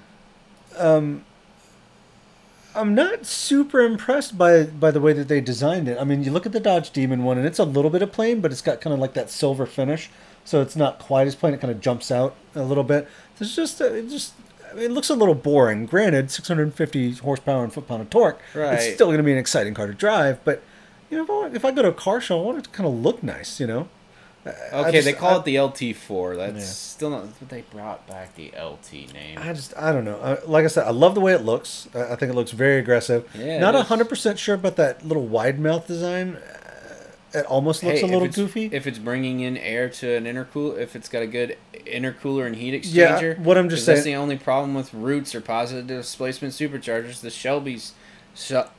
[SPEAKER 2] I'm not super impressed by the way that they designed it. I mean, you look at the Dodge Demon one, and it's a little bit of plain, but it's got kind of like that silver finish. So it's not quite as plain. It kind of jumps out a little bit. It's just it looks a little boring. Granted, 650 horsepower and foot-pound of torque.
[SPEAKER 1] Right.
[SPEAKER 2] It's still going to be an exciting car to drive. But you know, if I go to a car show, I want it to kind of look nice. You know.
[SPEAKER 1] Okay, they call it the LT4. That's still not. But they brought back the LT name.
[SPEAKER 2] I don't know. Like I said, I love the way it looks. I think it looks very aggressive.
[SPEAKER 1] Yeah,
[SPEAKER 2] not 100% sure about that little wide mouth design. It almost looks a little goofy.
[SPEAKER 1] If it's bringing in air to an intercooler, if it's got a good intercooler and heat exchanger.
[SPEAKER 2] Yeah, what I'm just saying.
[SPEAKER 1] That's the only problem with Roots or positive displacement superchargers. The Shelbys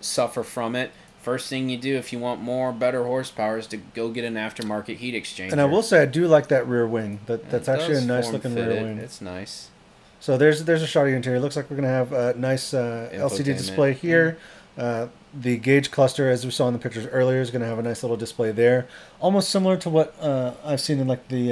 [SPEAKER 1] suffer from it. First thing you do if you want better horsepower is to go get an aftermarket heat exchanger.
[SPEAKER 2] And I will say I do like that rear wing. That's actually a nice looking rear wing.
[SPEAKER 1] It's nice.
[SPEAKER 2] So there's a shot of the interior. Looks like we're gonna have a nice LCD display here. The gauge cluster, as we saw in the pictures earlier, is gonna have a nice little display there. Almost similar to what I've seen in like the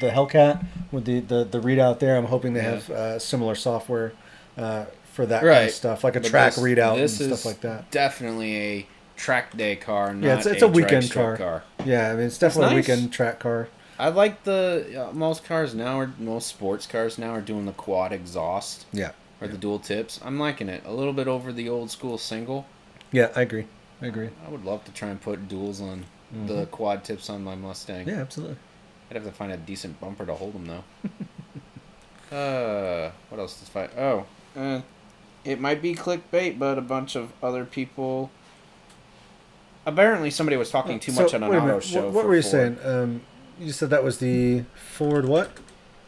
[SPEAKER 2] Hellcat with the readout there. I'm hoping they have similar software for that kind of stuff, like a track readout and stuff like that.
[SPEAKER 1] Definitely a track day car, not
[SPEAKER 2] it's a weekend
[SPEAKER 1] car.
[SPEAKER 2] Yeah, I mean it's definitely a weekend track car.
[SPEAKER 1] I like the most sports cars now are doing the quad exhaust.
[SPEAKER 2] Yeah.
[SPEAKER 1] Or the dual tips. I'm liking it a little bit over the old school single.
[SPEAKER 2] Yeah, I agree. I
[SPEAKER 1] would love to try and put duals on the quad tips on my Mustang.
[SPEAKER 2] Yeah, absolutely.
[SPEAKER 1] I'd have to find a decent bumper to hold them though. What else to fight? Oh, it might be clickbait, but a bunch of other people. Apparently, somebody was talking too much on an auto show.
[SPEAKER 2] What were you saying? You said that was the Ford what?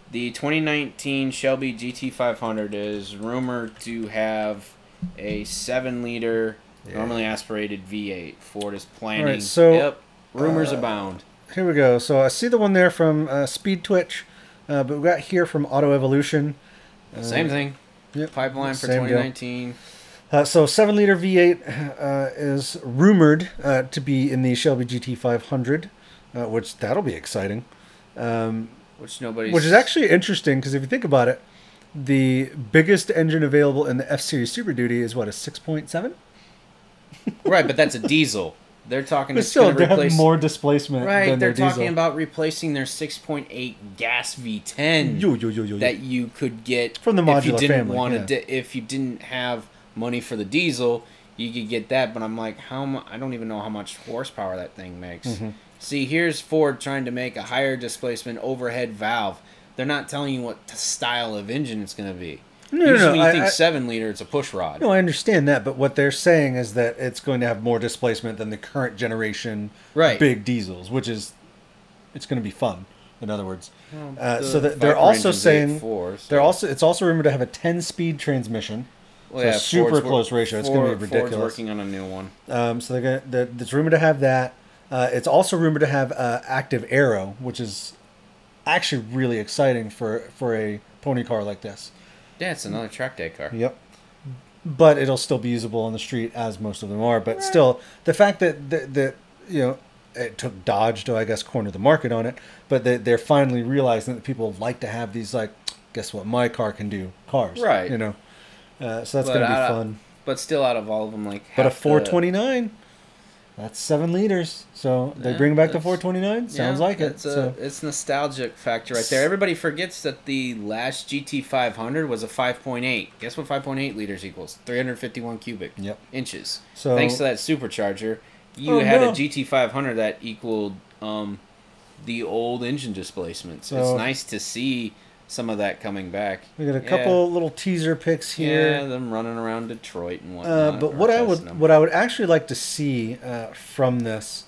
[SPEAKER 1] The 2019 Shelby GT500 is rumored to have a 7-liter, normally aspirated V8. Ford is planning.
[SPEAKER 2] All right, so,
[SPEAKER 1] rumors abound.
[SPEAKER 2] Here we go. So I see the one there from Speed Twitch, but we got here from Auto Evolution.
[SPEAKER 1] Same thing.
[SPEAKER 2] Yep,
[SPEAKER 1] pipeline for 2019.
[SPEAKER 2] So 7-liter V8 is rumored to be in the Shelby GT500, which that'll be exciting. Which is actually interesting because if you think about it, the biggest engine available in the F-Series Super Duty is what, a 6.7?
[SPEAKER 1] Right, but that's a diesel. They're talking.
[SPEAKER 2] But still, they have more displacement.
[SPEAKER 1] Right,
[SPEAKER 2] than
[SPEAKER 1] they're
[SPEAKER 2] their
[SPEAKER 1] talking
[SPEAKER 2] diesel.
[SPEAKER 1] about replacing their 6.8 gas V10 that you could get
[SPEAKER 2] from the modular
[SPEAKER 1] if you didn't
[SPEAKER 2] family.
[SPEAKER 1] Want to, if you didn't have money for the diesel, you could get that. But I'm like, I don't even know how much horsepower that thing makes.
[SPEAKER 2] Mm-hmm.
[SPEAKER 1] See, here's Ford trying to make a higher displacement overhead valve. They're not telling you what style of engine it's going to be. Usually when you think 7-liter, it's a push rod.
[SPEAKER 2] No, I understand that, but what they're saying is that it's going to have more displacement than the current generation big diesels, which is, it's going to be fun. In other words, so that they're also saying it's also rumored to have a 10-speed transmission.
[SPEAKER 1] Well,
[SPEAKER 2] so super close ratio. It's going to be ridiculous.
[SPEAKER 1] Ford's working on a new one.
[SPEAKER 2] So it's rumored to have that. It's also rumored to have active aero, which is actually really exciting for a pony car like this.
[SPEAKER 1] Yeah, it's another track day car.
[SPEAKER 2] Yep. But it'll still be usable on the street as most of them are. But still, the fact that it took Dodge to, I guess, corner the market on it, but they're finally realizing that people like to have these, like, guess what my car can do cars.
[SPEAKER 1] Right.
[SPEAKER 2] So that's going to be fun.
[SPEAKER 1] But still, out of all of them, like...
[SPEAKER 2] But a 429... That's 7 liters. So they bring back the 429? Sounds like it.
[SPEAKER 1] It's nostalgic factor right there. Everybody forgets that the last GT500 was a 5.8. Guess what 5.8 liters equals? 351 cubic inches. So thanks to that supercharger, you had a GT500 that equaled the old engine displacement. So it's nice to see some of that coming back.
[SPEAKER 2] We got a couple little teaser pics here.
[SPEAKER 1] Yeah, them running around Detroit and whatnot.
[SPEAKER 2] But what I would actually like to see from this,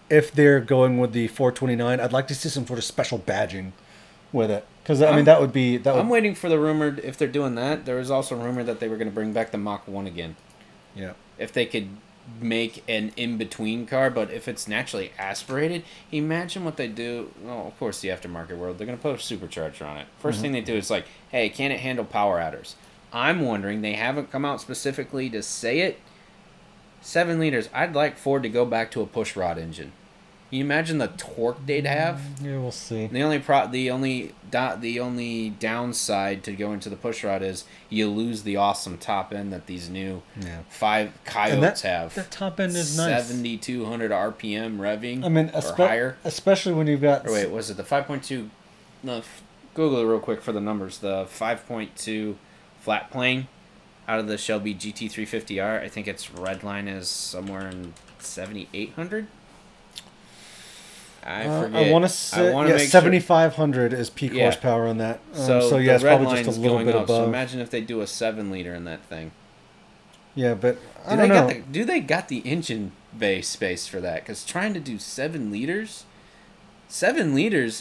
[SPEAKER 2] if they're going with the 429, I'd like to see some sort of special badging with it. Because I mean, that would be that.
[SPEAKER 1] I'm waiting for the rumor. If they're doing that, there was also a rumor that they were going to bring back the Mach 1 again.
[SPEAKER 2] Yeah.
[SPEAKER 1] If they could make an in-between car, but if it's naturally aspirated, imagine what they do. Well, of course, the aftermarket world, they're going to put a supercharger on it. First thing they do is like, hey, can it handle power adders? I'm wondering, they haven't come out specifically to say it. 7 liters. I'd like Ford to go back to a push rod engine. Can you imagine the torque they'd have?
[SPEAKER 2] Yeah, we'll see.
[SPEAKER 1] The only downside to going to the push rod is you lose the awesome top end that these new 5 Coyotes have.
[SPEAKER 2] That top end is nice.
[SPEAKER 1] 7,200 RPM revving.
[SPEAKER 2] I mean,
[SPEAKER 1] or higher.
[SPEAKER 2] Especially when you've got.
[SPEAKER 1] Or wait, was it the 5.2? No, Google it real quick for the numbers. The 5.2 flat plane out of the Shelby GT350R. I think its red line is somewhere in 7,800. I forget.
[SPEAKER 2] I want to say 7,500 is peak horsepower on that. So yeah, it's probably just a little bit above.
[SPEAKER 1] So imagine if they do a 7 liter in that thing.
[SPEAKER 2] Yeah, but I don't know.
[SPEAKER 1] Do they got the engine bay space for that? Because trying to do 7 liters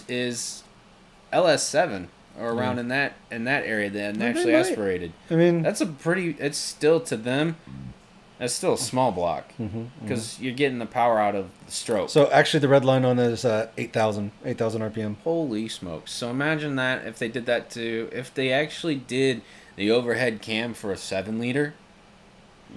[SPEAKER 1] is LS7 or around in that area. Then naturally aspirated.
[SPEAKER 2] I mean,
[SPEAKER 1] that's a pretty. It's still to them. That's still a small block because you're getting the power out of the stroke.
[SPEAKER 2] So actually, the red line on that is 8,000 RPM.
[SPEAKER 1] Holy smokes! So imagine that if they did that if they actually did the overhead cam for a 7 liter.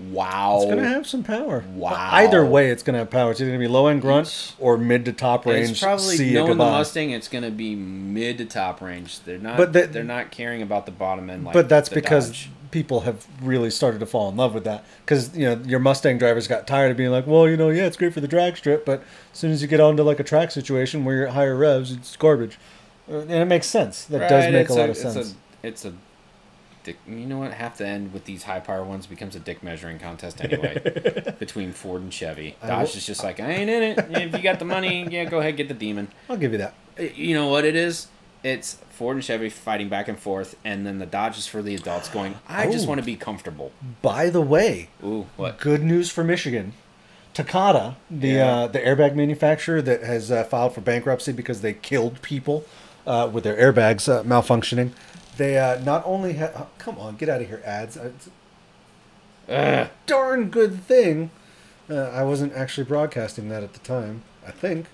[SPEAKER 1] Wow,
[SPEAKER 2] it's gonna have some power.
[SPEAKER 1] Wow.
[SPEAKER 2] But either way, it's gonna have power. It's either gonna be low end grunt or mid to top range.
[SPEAKER 1] It's probably knowing the Mustang. It's gonna be mid to top range. They're not. They're not caring about the bottom end. Like
[SPEAKER 2] but that's because
[SPEAKER 1] Dodge.
[SPEAKER 2] People have really started to fall in love with that because your Mustang drivers got tired of being like, well, it's great for the drag strip, but as soon as you get onto like a track situation where you're at higher revs, it's garbage, and it makes sense. That does make a lot of sense.
[SPEAKER 1] It's a dick. You know what? Half the end with these high power ones becomes a dick measuring contest anyway between Ford and Chevy. Dodge is just like, I ain't in it. If you got the money, go ahead, get the Demon.
[SPEAKER 2] I'll give you that.
[SPEAKER 1] You know what it is? It's Ford and Chevy fighting back and forth, and then the Dodge is for the adults going, I just want to be comfortable.
[SPEAKER 2] By the way,
[SPEAKER 1] what?
[SPEAKER 2] Good news for Michigan. Takata, the airbag manufacturer that has filed for bankruptcy because they killed people with their airbags malfunctioning. They not only have... Oh, come on, get out of here, ads. Darn good thing. I wasn't actually broadcasting that at the time, I think.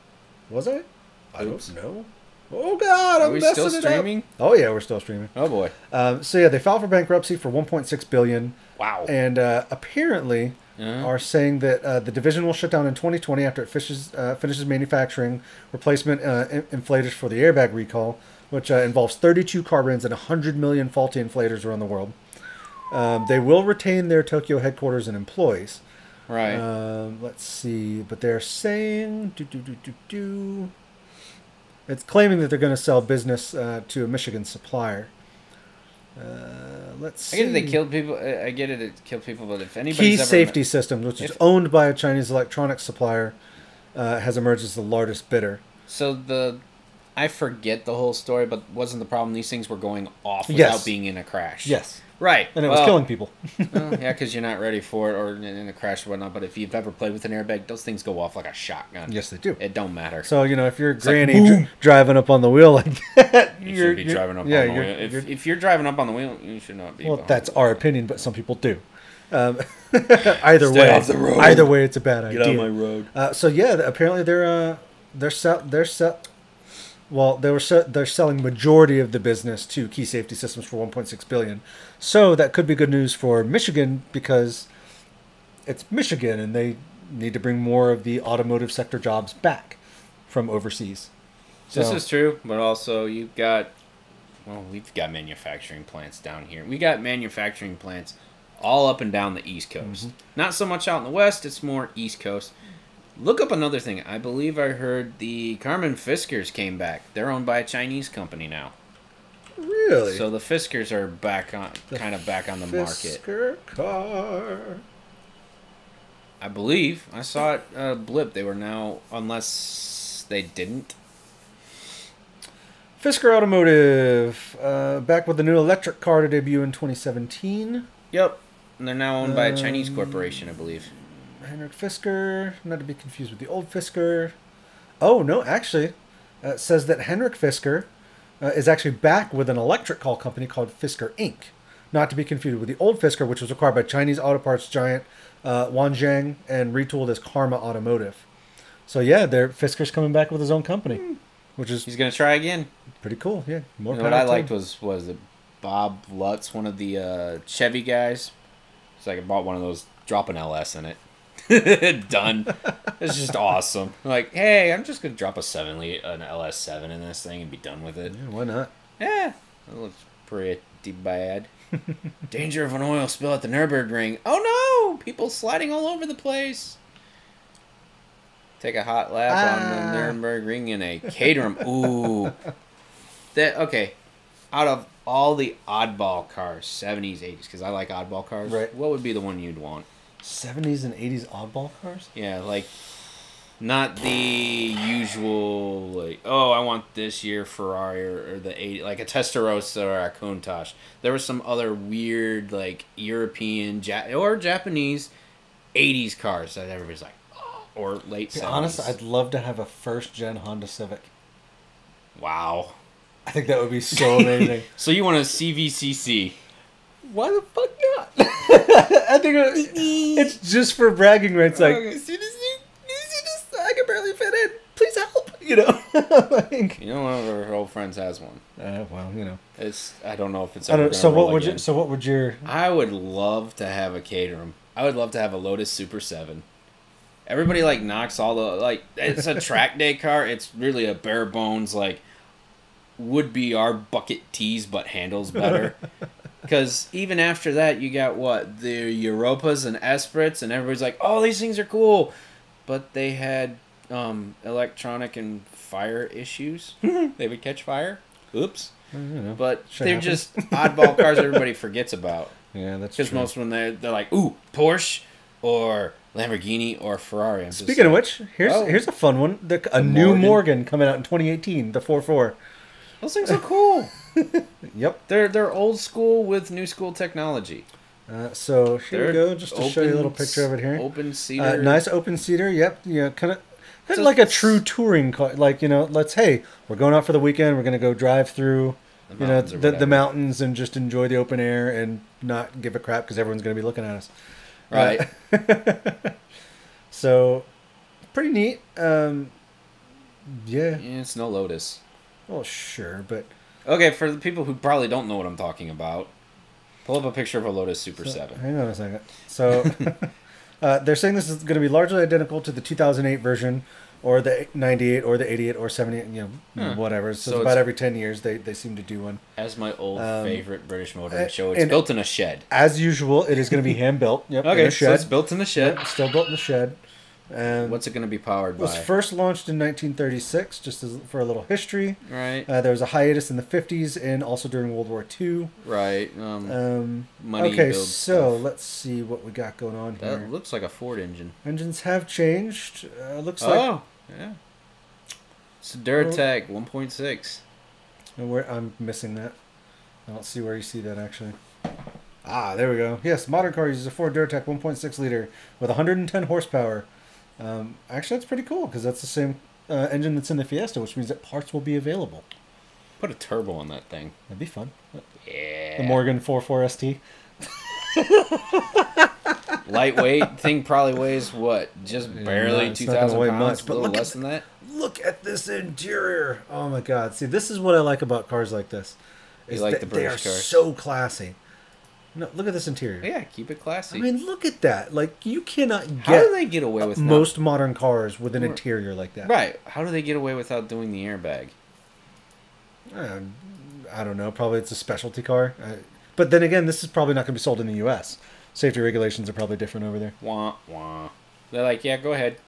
[SPEAKER 2] Was I? I don't know. Oh God!
[SPEAKER 1] Are we still streaming?
[SPEAKER 2] Oh yeah, we're still streaming.
[SPEAKER 1] Oh boy!
[SPEAKER 2] So yeah, they filed for bankruptcy for $1.6 billion.
[SPEAKER 1] Wow!
[SPEAKER 2] And apparently are saying that the division will shut down in 2020 after it finishes manufacturing replacement inflators for the airbag recall, which involves 32 car brands and 100 million faulty inflators around the world. They will retain their Tokyo headquarters and employees.
[SPEAKER 1] Right.
[SPEAKER 2] Let's see, but they're saying It's claiming that they're going to sell business to a Michigan supplier. Let's see.
[SPEAKER 1] I get it. They killed people. I get it. It killed people. But if anybody's
[SPEAKER 2] Key Safety Systems, which is owned by a Chinese electronics supplier, has emerged as the largest bidder.
[SPEAKER 1] So I forget the whole story, but wasn't the problem these things were going off without being in a crash?
[SPEAKER 2] Yes.
[SPEAKER 1] Right.
[SPEAKER 2] And it was killing people.
[SPEAKER 1] Well, yeah, because you're not ready for it or in a crash or whatnot. But if you've ever played with an airbag, those things go off like a shotgun.
[SPEAKER 2] Yes, they do.
[SPEAKER 1] It don't matter.
[SPEAKER 2] So, if you're granny driving up on the wheel like that,
[SPEAKER 1] you should be driving up on the wheel. If you're driving up on the wheel, you should not be.
[SPEAKER 2] Well, that's our opinion, but some people do. Either way,
[SPEAKER 1] off the road.
[SPEAKER 2] Either way, it's a bad idea.
[SPEAKER 1] Get out of my road.
[SPEAKER 2] So yeah, apparently they're selling majority of the business to Key Safety Systems for $1.6 billion. So that could be good news for Michigan because it's Michigan and they need to bring more of the automotive sector jobs back from overseas.
[SPEAKER 1] This is true, but also we've got manufacturing plants down here. We got manufacturing plants all up and down the East Coast. Not so much out in the West, it's more East Coast. Look up another thing. I believe I heard the Carmen Fiskers came back. They're owned by a Chinese company now.
[SPEAKER 2] Really?
[SPEAKER 1] So the Fiskers are back on the market.
[SPEAKER 2] Fisker car.
[SPEAKER 1] I believe I saw it blip. They were now, unless they didn't.
[SPEAKER 2] Fisker Automotive back with the new electric car to debut in 2017.
[SPEAKER 1] Yep, and they're now owned by a Chinese corporation, I believe.
[SPEAKER 2] Henrik Fisker, not to be confused with the old Fisker. Oh, no, actually, it says that Henrik Fisker is actually back with an electric car company called Fisker Inc. Not to be confused with the old Fisker, which was acquired by Chinese auto parts giant Wanzhang and retooled as Karma Automotive. So yeah, Fisker's coming back with his own company, which is
[SPEAKER 1] He's gonna try again.
[SPEAKER 2] pretty cool. Yeah, more
[SPEAKER 1] You know,
[SPEAKER 2] power
[SPEAKER 1] what I
[SPEAKER 2] to
[SPEAKER 1] liked
[SPEAKER 2] him.
[SPEAKER 1] was it Bob Lutz, one of the Chevy guys. It's like I bought one of those, drop an LS in it. Done. It's just awesome. Like, hey, I'm just gonna drop an LS7 in this thing and be done with it.
[SPEAKER 2] Yeah, why not?
[SPEAKER 1] Yeah, that looks pretty bad. Danger of an oil spill at the Nürburgring. Oh no! People sliding all over the place. Take a hot lap on the Nürburgring in a Caterham. Ooh. Okay. Out of all the oddball cars, 70s, 80s, because I like oddball cars,
[SPEAKER 2] Right.
[SPEAKER 1] what would be the one you'd want?
[SPEAKER 2] 70s and 80s oddball cars?
[SPEAKER 1] Yeah, like, not the usual, like, oh, I want this year Ferrari or the 80s, like a Testarossa or a Countach. There was some other weird, like, European or Japanese 80s cars that everybody's like, oh, or late 70s.
[SPEAKER 2] Honestly, I'd love to have a first-gen Honda Civic.
[SPEAKER 1] Wow.
[SPEAKER 2] I think that would be so amazing.
[SPEAKER 1] So you want a CVCC?
[SPEAKER 2] Why the fuck not? I think it's just for bragging rights. Like, you see this? I can barely fit in. Please help. You know. Like,
[SPEAKER 1] You know, one of our old friends has one.
[SPEAKER 2] well, you know.
[SPEAKER 1] I don't know if it's.
[SPEAKER 2] I
[SPEAKER 1] Ever
[SPEAKER 2] don't.
[SPEAKER 1] gonna
[SPEAKER 2] So what
[SPEAKER 1] roll
[SPEAKER 2] would
[SPEAKER 1] again.
[SPEAKER 2] you? So what would your?
[SPEAKER 1] I would love to have a Caterham. I would love to have a Lotus Super 7. Everybody like knocks all the like. It's a track day car. It's really a bare bones like. Would be our bucket tees, but handles better. Because even after that, you got what the Europas and Esprits, and everybody's like, "Oh, these things are cool," but they had electronic and fire issues. They would catch fire. Oops.
[SPEAKER 2] You know.
[SPEAKER 1] But
[SPEAKER 2] Shit
[SPEAKER 1] they're
[SPEAKER 2] happens.
[SPEAKER 1] just oddball cars everybody forgets about.
[SPEAKER 2] Yeah, that's
[SPEAKER 1] Because
[SPEAKER 2] true.
[SPEAKER 1] most when they're like, ooh, Porsche or Lamborghini or Ferrari. I'm just
[SPEAKER 2] Speaking of
[SPEAKER 1] like,
[SPEAKER 2] which,
[SPEAKER 1] oh.
[SPEAKER 2] here's a fun one. A new Morgan coming out in 2018, the 4.4.
[SPEAKER 1] Those things are cool.
[SPEAKER 2] Yep.
[SPEAKER 1] They're old school with new school technology.
[SPEAKER 2] So here we go, just to show you a little picture of it here.
[SPEAKER 1] Open seater.
[SPEAKER 2] Nice open seater. Yep. Yeah, kind of
[SPEAKER 1] So
[SPEAKER 2] like a
[SPEAKER 1] it's-
[SPEAKER 2] true touring car. Like, you know, we're going out for the weekend. We're gonna go drive through,
[SPEAKER 1] mountains or
[SPEAKER 2] the
[SPEAKER 1] whatever.
[SPEAKER 2] mountains and just enjoy the open air and not give a crap because everyone's gonna be looking at us.
[SPEAKER 1] Right.
[SPEAKER 2] So, pretty neat. Yeah.
[SPEAKER 1] Yeah, it's no Lotus.
[SPEAKER 2] Well, sure, but
[SPEAKER 1] Okay, for the people who probably don't know what I'm talking about, pull up a picture of a Lotus Super 7.
[SPEAKER 2] hang on a second. So, they're saying this is going to be largely identical to the 2008 version, or the 98, or the 88, or 78. You know, whatever. So, it's about
[SPEAKER 1] it's-
[SPEAKER 2] every 10 years they seem to do one.
[SPEAKER 1] As my old favorite British motoring
[SPEAKER 2] and-
[SPEAKER 1] show, it's
[SPEAKER 2] and-
[SPEAKER 1] built in a shed.
[SPEAKER 2] As usual, it is going to be hand built. Yep. in
[SPEAKER 1] Okay,
[SPEAKER 2] a
[SPEAKER 1] so
[SPEAKER 2] shed.
[SPEAKER 1] it's built in the shed.
[SPEAKER 2] Yep, still built in the shed.
[SPEAKER 1] What's it going to be powered
[SPEAKER 2] Was
[SPEAKER 1] by?
[SPEAKER 2] first launched in 1936, just for a little history.
[SPEAKER 1] Right,
[SPEAKER 2] There was a hiatus in the 50s and also during World War II.
[SPEAKER 1] right. Money
[SPEAKER 2] Okay,
[SPEAKER 1] build
[SPEAKER 2] so
[SPEAKER 1] stuff.
[SPEAKER 2] let's see what we got going on here.
[SPEAKER 1] That looks like a Ford engine.
[SPEAKER 2] Engines have changed. Looks like
[SPEAKER 1] Oh, yeah. It's a Duratec 1.6.
[SPEAKER 2] I'm missing that. I don't see where you see that actually. Ah, there we go. Yes, modern car uses a Ford Duratec 1.6 liter with 110 horsepower. Actually, that's pretty cool because that's the same engine that's in the Fiesta, which means that parts will be available.
[SPEAKER 1] Put a turbo on that thing.
[SPEAKER 2] That'd be fun.
[SPEAKER 1] Yeah.
[SPEAKER 2] The Morgan 4.4 ST.
[SPEAKER 1] Lightweight thing probably weighs what? Just
[SPEAKER 2] Yeah,
[SPEAKER 1] barely
[SPEAKER 2] it's not gonna
[SPEAKER 1] 2,000
[SPEAKER 2] weigh
[SPEAKER 1] pounds.
[SPEAKER 2] much,
[SPEAKER 1] A
[SPEAKER 2] but
[SPEAKER 1] little
[SPEAKER 2] look
[SPEAKER 1] less
[SPEAKER 2] at
[SPEAKER 1] than that.
[SPEAKER 2] Look at this interior. Oh my God! See, this is what I like about cars like this.
[SPEAKER 1] You like
[SPEAKER 2] that
[SPEAKER 1] the
[SPEAKER 2] they are
[SPEAKER 1] British cars?
[SPEAKER 2] so classy. No, look at this interior.
[SPEAKER 1] Yeah, keep it classy.
[SPEAKER 2] I mean, look at that. Like, you cannot
[SPEAKER 1] how do
[SPEAKER 2] get
[SPEAKER 1] they get away with
[SPEAKER 2] most modern cars with an interior like that.
[SPEAKER 1] Right. How do they get away without doing the airbag?
[SPEAKER 2] I don't know. Probably it's a specialty car. But then again, this is probably not going to be sold in the U.S. Safety regulations are probably different over there.
[SPEAKER 1] Wah, wah. They're like, yeah, go ahead.